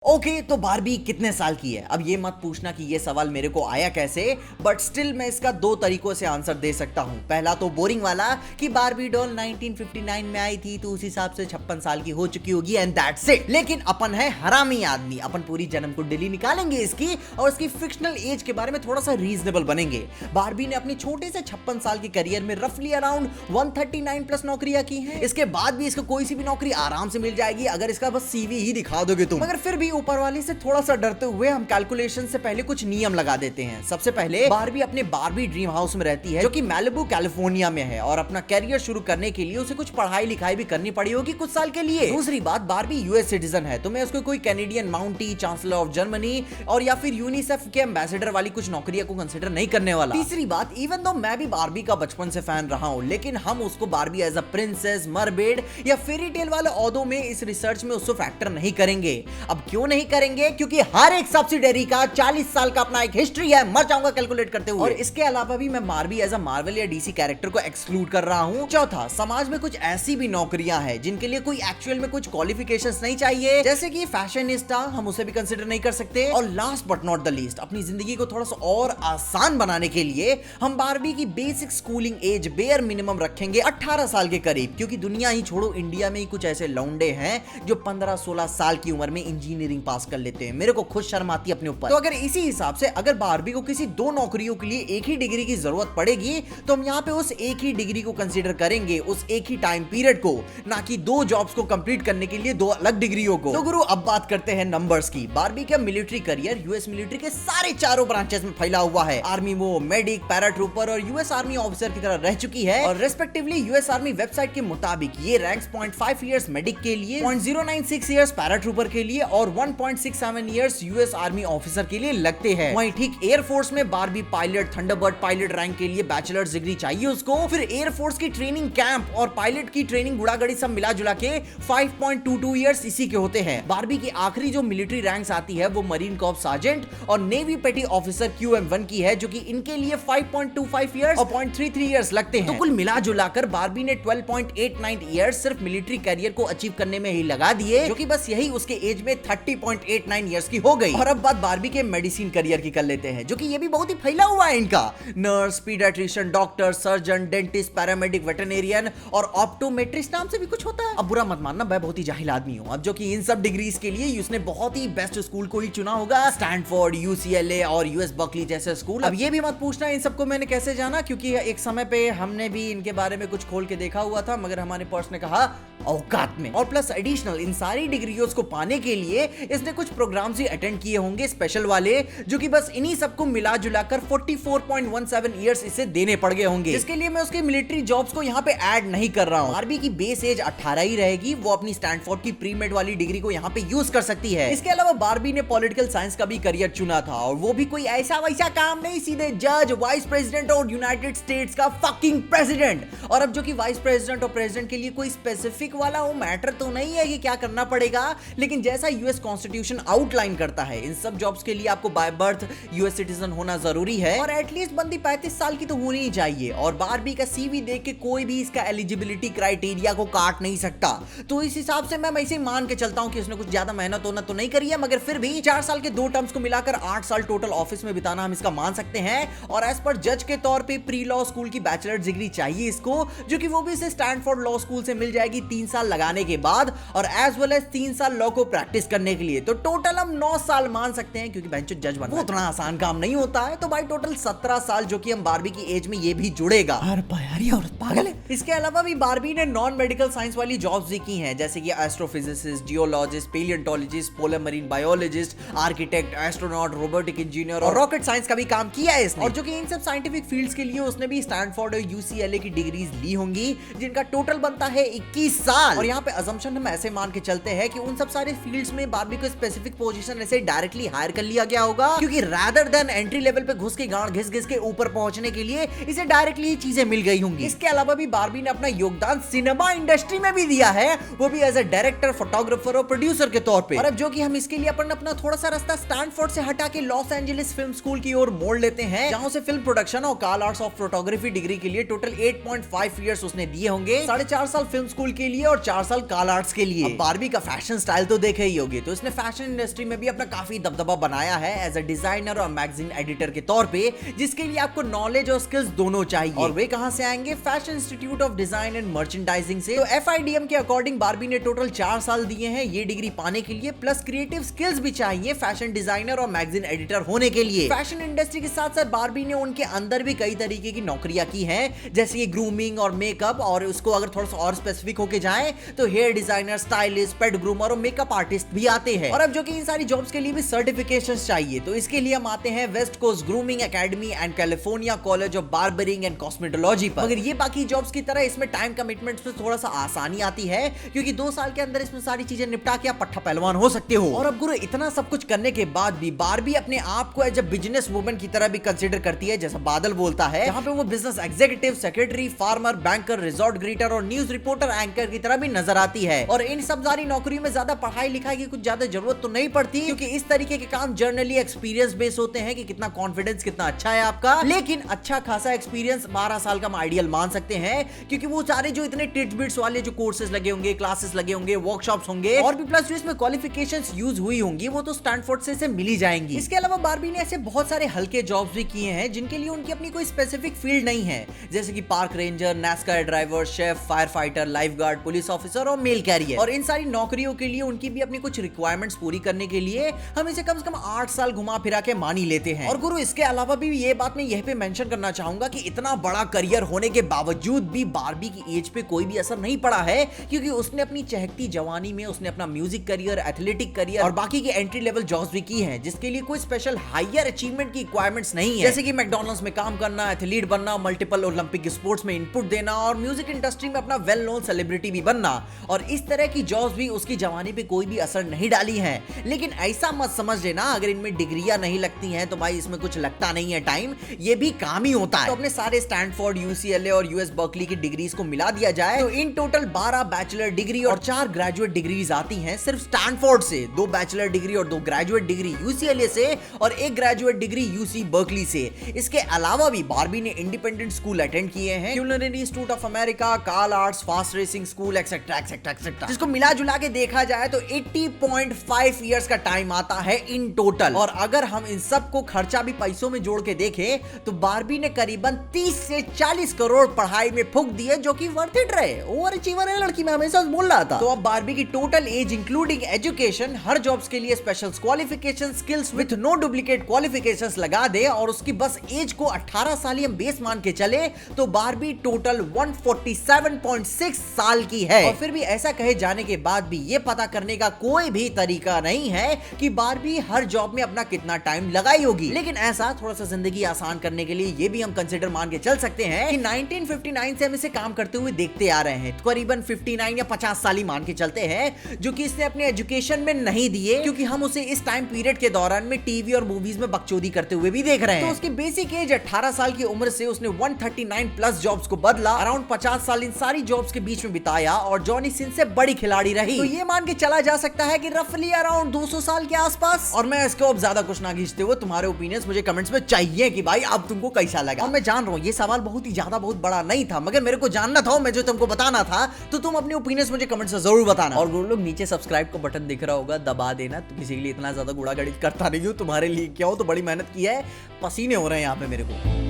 Okay तो Barbie कितने साल की है? अब ये मत पूछना कि ये सवाल मेरे को आया कैसे, बट स्टिल मैं इसका दो तरीकों से आंसर दे सकता हूं। पहला तो बोरिंग वाला कि बारबी डॉल 1959 में आई थी तो उस हिसाब से 56 साल की हो चुकी होगी एंड दैट्स इट। लेकिन अपन है हरामी आदमी, अपन पूरी जन्म कुंडली निकालेंगे इसकी और इसकी फिक्शनल एज के बारे में थोड़ा सा रीजनेबल बनेंगे। बारबी ने अपनी छोटे से 56 साल के करियर में रफली अराउंड 139 प्लस नौकरियां की हैं। इसके बाद भी इसको कोई सी भी नौकरी आराम से मिल जाएगी अगर इसका बस सीवी ही दिखा दोगे तुम। मगर फिर भी ऊपर वाले से थोड़ा सा डरते हुए हम कैलकुलेशन से पहले कुछ नियम लगा देते हैं। सबसे पहले बारबी अपने बारबी ड्रीम हाउस में रहती है जो कि मैलिबू कैलिफोर्निया में है और अपना करियर शुरू करने के लिए उसे कुछ पढ़ाई लिखाई भी करनी पड़ी होगी कुछ साल के लिए। दूसरी बात, बारबी यूएस सिटीजन है तो मैं उसको कोई कैनेडियन माउंटी, चांसलर ऑफ जर्मनी और या फिर यूनिसेफ के एम्बेसडर वाली कुछ नौकरियों को कंसिडर नहीं करने वाला। तीसरी बात, इवन दो मैं भी बारबी का बचपन से फैन रहा हूं लेकिन हम उसको Barbie as a princess, mermaid या फेरी टेल वाले ओहदों में इस रिसर्च में उसको फैक्टर नहीं करेंगे। अब क्यों नहीं करेंगे? क्योंकि हर एक सब्सिडरी का 40 साल का अपना एक हिस्ट्री है, मर जाऊंगा कैलकुलेट करते हुए। और इसके अलावा भी मैं बारबी एज अ मार्वल या डीसी कैरेक्टर को एक्सक्लूड कर रहा हूं। चौथा, समाज में कुछ ऐसी भी नौकरियां हैं जिनके लिए कोई एक्चुअल में कुछ क्वालिफिकेशंस नहीं चाहिए, जैसे कि फैशनिस्टा, हम उसे भी कंसीडर नहीं कर सकते। और last but not the least, अपनी जिंदगी को थोड़ा सा और आसान बनाने के लिए हम बारबी की basic schooling as bare minimum रखेंगे 18 साल के करीब, क्योंकि दुनिया ही छोड़ो इंडिया में ही कुछ ऐसे लौंडे हैं जो 15-16 साल की उम्र में इंजीनियरिंग पास कर लेते हैं। मेरे को खुद शर्म आती है अपने ऊपर। तो अगर इसी हिसाब से अगर बारबी को किसी दो नौकरियों के लिए एक ही डिग्री की जरूरत पड़ेगी तो हम यहाँ पे उस एक ही डिग्री को कंसीडर करेंगे, उस एक ही टाइम पीरियड को, ना कि दो जॉब्स को कंप्लीट करने के लिए दो अलग डिग्रियों को। तो गुरु अब बात करते हैं नंबर्स की। बारबी का मिलिट्री करियर यूएस मिलिट्री के सारे चारों ब्रांचेस में फैला हुआ है। आर्मी वो मेडिक, पैराट्रूपर और यूएस आर्मी ऑफिसर की तरह रह चुकी है और रेस्पेक्टिवली यूएस आर्मी वेबसाइट के मुताबिक ये रैंक्स 0.5 इयर्स मेडिक के लिए, 0.096 इयर्स पैराट्रूपर के लिए और 1.67 इयर्स यूएस आर्मी ऑफिसर के लिए लगते हैं। वहीं ठीक एयरफोर्स में Barbie pilot, Thunderbird pilot rank के लिए बैचलर्स डिग्री चाहिए उसको। फिर एयरफोर्स की ट्रेनिंग कैंप और पायलट की ट्रेनिंग गुड़ागड़ी सब मिला जुला के 5.22 इयर्स इसी के होते हैं। बारबी की आखिरी जो मिलिट्री रैंक्स आती है वो मरीन कॉर्प सार्जेंट और नेवी पेटी ऑफिसर QM1 की है, जो कि इनके लिए 5.25 इयर्स और 0.33 इयर्स लगते हैं। तो कुल मिला जुलाकर बारबी ने 12.89 इयर्स सिर्फ मिलिट्री करियर को अचीव करने में ही लगा दिए, जो कि बस यही उसके एज में 30.89 इयर्स की हो गई। और अब बात बारबी के मेडिसिन करियर की कर लेते हैं, जो कि ये भी बहुत ही फैला हुआ है इनका। Nurse, paediatrician, doctor, surgeon, dentist, paramedic, veterinarian और ऑप्टोमेट्रिस्ट नाम से भी कुछ होता है। अब बुरा मत मानना, मैं बहुत ही जाहिल आदमी हूं। अब जो कि इन सब डिग्रीज के लिए उसने बहुत ही बेस्ट स्कूल को ही चुना होगा, स्टैनफोर्ड, UCLA और यूएस बर्कली जैसे स्कूल। अब ये भी मत पूछना इन सबको मैंने कैसे जाना, क्योंकि एक समय पे हमने भी इनके बारे में कुछ खोल के देखा हुआ था, मगर हमारे पर्स ने कहा औकात में। और प्लस एडिशनल इन सारी डिग्रियों को पाने के लिए इसने कुछ प्रोग्राम्स ही अटेंड किए होंगे स्पेशल वाले, जो कि बस इन्हीं सबको मिला जुलाकर 44.17 इयर्स इसे देने पड़ गए होंगे। इसके लिए मैं उसके मिलिट्री जॉब्स को यहाँ पे ऐड नहीं कर रहा हूँ। बारबी की बेस एज 18 ही रहेगी, वो अपनी स्टैनफोर्ड की प्रीमेड वाली डिग्री को यहाँ पे यूज कर सकती है। इसके अलावा बारबी ने पॉलिटिकल साइंस का भी करियर चुना था और वो भी कोई ऐसा वैसा काम नहीं, सीधे जज, वाइस प्रेसिडेंट और यूनाइटेड स्टेट्स का फकिंग प्रेसिडेंट। और अब जो कि वाइस प्रेसिडेंट और प्रेसिडेंट के लिए कोई स्पेसिफिक वाला वो मैटर तो नहीं है कि क्या करना पड़ेगा, लेकिन जैसा यूएस कॉन्स्टिट्यूशन आउटलाइन करता है इन सब जॉब्स के लिए आपको बाय बर्थ यूएस सिटीजन होना जरूरी है और एटलीस्ट बंदी 35 साल की तो होनी ही चाहिए। और बारबी का सीवी देख के कोई भी इसका एलिजिबिलिटी क्राइटेरिया को काट नहीं सकता। तो इस हिसाब से मैं ऐसे मान के चलता हूं कि उसने कुछ ज्यादा मेहनत होना तो नहीं करी है, मगर फिर भी 4 साल के दो टर्म्स को मिलाकर 8 साल टोटल ऑफिस में बिताना हम इसका मान सकते हैं। और एज पर जज के तौर पे प्री लॉ स्कूल की बैचलर डिग्री चाहिए इसको, जो कि वो भी इसे स्टैनफोर्ड लॉ स्कूल से मिल जाएगी 3 साल लगाने के बाद, और एज वेल एज 3 साल लॉ को प्रैक्टिस करने के लिए। तो टोटल हम 9 साल मान सकते हैं, क्योंकि बेंच जज बनना वो उतना आसान काम नहीं होता है। तो भाई टोटल 17 साल जो कि हम बारबी की एज में ये भी जुड़ेगा। यार ये औरत पागल है। इसके अलावा भी बारबी ने नॉन मेडिकल साइंस वाली जॉब्स भी की हैं, जैसे कि astrophysicist, geologist, palaeontologist, polar marine biologist, architect, astronaut, robotic engineer और रॉकेट साइंस का भी काम किया है इसने। और जो कि इन सब साइंटिफिक फील्ड्स के लिए उसने भी स्टैनफोर्ड और UCLA की डिग्रीज ली होंगी, जिनका टोटल बनता है 21 साल। और यहाँ पे अजम्पशन हम ऐसे मान के चलते हैं कि उन सब सारे फील्ड्स में बारबी को स्पेसिफिक पोजीशन ऐसे डायरेक्टली हायर कर लिया गया होगा, क्योंकि रादर देन एंट्री लेवल पे घुस के गांड घिस घिस के ऊपर पहुंचने के लिए इसे डायरेक्टली चीजें मिल गई होंगी। इसके अलावा भी बारबी ने अपना योगदान सिनेमा इंडस्ट्री में भी दिया है, वो भी एज अ डायरेक्टर, फोटोग्राफर और प्रोड्यूसर के तौर पे। और अब जो कि हम इसके लिए अपना थोड़ा सा रास्ता स्टैनफोर्ड से हटा के लॉस एंजलिस फिल्म स्कूल की ओर मोड़ लेते हैं, जहां से फिल्म प्रोडक्शन और काल आर्ट्स ऑफ फोटोग्राफी डिग्री के लिए टोटल 8.5 इयर्स उसने दिए होंगे, 4.5 साल फिल्म स्कूल के लिए और 4 साल काल आर्ट्स के लिए। बारबी का फैशन स्टाइल तो देखे ही होगे, तो इसने फैशन इंडस्ट्री में भी अपना काफी दबदबा बनाया है एज अ डिजाइनर और मैगजीन एडिटर के तौर पे, जिसके लिए आपको नॉलेज और स्किल्स दोनों चाहिए। और वे कहां से आएंगे? Fashion institute of design and merchandising से। तो FIDM के अकॉर्डिंग बारबी ने टोटल 4 साल दिए हैं ये डिग्री पाने के लिए, प्लस क्रिएटिव स्किल्स भी चाहिए फैशन डिजाइनर और मैगजीन एडिटर होने के लिए। फैशन इंडस्ट्री के साथ साथ बारबी ने उनके अंदर भी कई तरीके की नौकरियां की हैं, जैसे ये ग्रूमिंग और मेकअप, और उसको अगर थोड़ा सा और स्पेसिफिक होके जाए तो हेयर डिजाइनर, स्टाइलिस्ट, पेट ग्रूमर और मेकअप आर्टिस्ट भी आते हैं। और अब जो कि इन सारी जॉब्स के लिए भी सर्टिफिकेशंस चाहिए, तो इसके लिए हम आते हैं West Coast Grooming Academy and California College of Barbering and Cosmetology पर। मगर ये बाकी जॉब्स की तरह इसमें टाइम कमिटमेंट्स में थोड़ा सा आसानी आती है, क्योंकि 2 साल के अंदर इसमें सारी चीजें निपटा के आप पट्टा पहलवान हो सकते हो। और अब गुरु इतना सब कुछ करने के बाद भी बारबी अपने आप को एज अ बिजनेस वुमन की तरह भी कंसीडर करती है, जैसा बादल बोलता है, जहां पे वो business executive, secretary, farmer, banker, resort greeter और न्यूज रिपोर्टर, एंकर की तरह भी नजर आती है। और इन सब सारी नौकरियों में ज्यादा पढ़ाई लिखाई की कुछ ज्यादा जरूरत तो नहीं पड़ती, क्योंकि इस तरीके के काम जर्नली एक्सपीरियंस बेस होते हैं कि कितना कॉन्फिडेंस कितना अच्छा है आपका। लेकिन अच्छा खासा एक्सपीरियंस 12 साल का हम आइडियल मान सकते हैं, क्योंकि वो सारे जो इतने टिट्स वाले जो कोर्सेज लगे होंगे, क्लासेस लगे होंगे, वर्कशॉप्स होंगे, और भी प्लस जो इसमें क्वालिफिकेशंस यूज हुई होंगी वो तो स्टैनफोर्ड से मिली जाएंगी। इसके अलावा बारबी ने ऐसे बहुत सारे हल्के जॉब्स भी किए हैं जिनके लिए उनकी अपनी कोई स्पेसिफिक फील्ड नहीं है, जैसे कि park ranger, NASCAR driver, chef, firefighter, lifeguard, police officer और मेल कैरियर। और इन सारी नौकरियों के लिए उनकी भी अपनी कुछ रिक्वायरमेंट्स पूरी करने के लिए हम इसे कम से कम 8 साल घुमा फिरा के मान ही लेते हैं। और गुरु इसके अलावा भी ये बात मैं यह पे मेंशन करना चाहूंगा कि इतना बड़ा करियर होने के बावजूद भी बारबी की एज पे कोई भी असर नहीं पड़ा है, क्योंकि उसने अपनी चहकती जवानी में उसने अपना म्यूजिक करियर, एथलेटिक करियर और बाकी के एंट्री लेवल जॉब्स भी की हैं, जिसके लिए कोई स्पेशल हायर अचीवमेंट की रिक्वायरमेंट्स नहीं है, जैसे कि मैकडॉनल्ड्स में काम करना, एथलीट बनना, मल्टीपल ओलंपिक स्पोर्ट्स में इनपुट देना और म्यूजिक इंडस्ट्री में अपना वेल नोन सेलिब्रिटी भी बनना। और इस तरह की जॉब्स भी उसकी जवानी पे कोई भी असर नहीं डाली है। लेकिन ऐसा मत समझ लेना अगर इनमें डिग्रियां नहीं लगती हैं तो भाई इसमें कुछ लगता नहीं है टाइम, ये भी काम ही होता है। तो अपने सारे स्टैनफोर्ड, UCLA और US बर्कली की डिग्रीज को मिला दिया जाए तो इन टोटल 12 बैचलर डिग्री और 4 ग्रेजुएट डिग्रीज आती हैं सिर्फ स्टैनफोर्ड से, 2 बैचलर डिग्री और 2 ग्रेजुएट डिग्री UCLA से और 1 ग्रेजुएट डिग्री UC बर्कली से। इसके अलावा भी बारबी ने इंडिपेंडेंट स्कूल अटेंड किए हैं, Culinary Institute of America, Carl Arts, Fast Racing School etcetera etcetera etcetera, जिसको मिला जुला के देखा जाए तो 80.5 इयर्स का टाइम आता है इन टोटल। और अगर हम इन सब को खर्चा भी पैसों में जोड़ के देखें तो बारबी ने करीबन 30 से 40 करोड़ पढ़ाई में फूंक दिए, जो कि वर्थ इट रहे। ओवर अचीवर है लड़की, मैं हमेशा बोल रहा था। तो अब बारबी की टोटल एज इंक्लूडिंग एजुकेशन, हर जॉब्स के लिए special qualification, skills with no duplicate qualifications लगा दे और उसकी बस एज को 18 साल ही हम बेस मान के चले तो बारबी टोटल 147.6 साल की है। और फिर भी ऐसा कहे जाने के बाद भी ये पता करने का कोई भी तरीका नहीं है कि बारबी हर जॉब में अपना कितना टाइम लगाई होगी। लेकिन ऐसा थोड़ा सा जिंदगी आसान करने के लिए ये भी हम कंसीडर मान के चल सकते हैं कि 1959 से हम इसे काम करते हुए देखते आ रहे हैं, करीबन 59 या 50 साल ही मान के चलते हैं, जो कि इसने अपने एजुकेशन में नहीं दिए, क्योंकि हम उसे इस टाइम पीरियड के दौरान में टीवी और मूवीज में बकचोदी करते हुए भी देख रहे हैं। तो उसकी बेसिक एज 18 साल की उम्र से उसने 139 प्लस जॉब्स को बदला, अराउंड 50 साल इन सारी जॉब्स के बीच में बिताया और जॉनी सिंह से बड़ी खिलाड़ी रही। तो ये मान के चला जा सकता है कि रफली अराउंड 200 साल के आसपास। और मैं इसको अब ज्यादा कुछ ना खींचते हुए तुम्हारे ओपिनियंस मुझे कमेंट्स में चाहिए कि भाई अब तुमको कैसा लगा। और मैं जान रहा हूँ ये सवाल बहुत ही ज्यादा बहुत बड़ा नहीं था, मगर मेरे को जानना था, मैं जो तुमको बताना था, तो तुम अपने ओपिनियंस मुझे कमेंट्स में जरूर बताना। और वो लोग नीचे सब्सक्राइब का बटन दिख रहा होगा, दबा देना। तो किसी के लिए इतना ज्यादा गुड़ा गड़ित करता नहीं हूँ, तुम्हारे लिए क्या हो, तो बड़ी मेहनत की है, पसीने हो रहे हैं यहाँ पे मेरे को।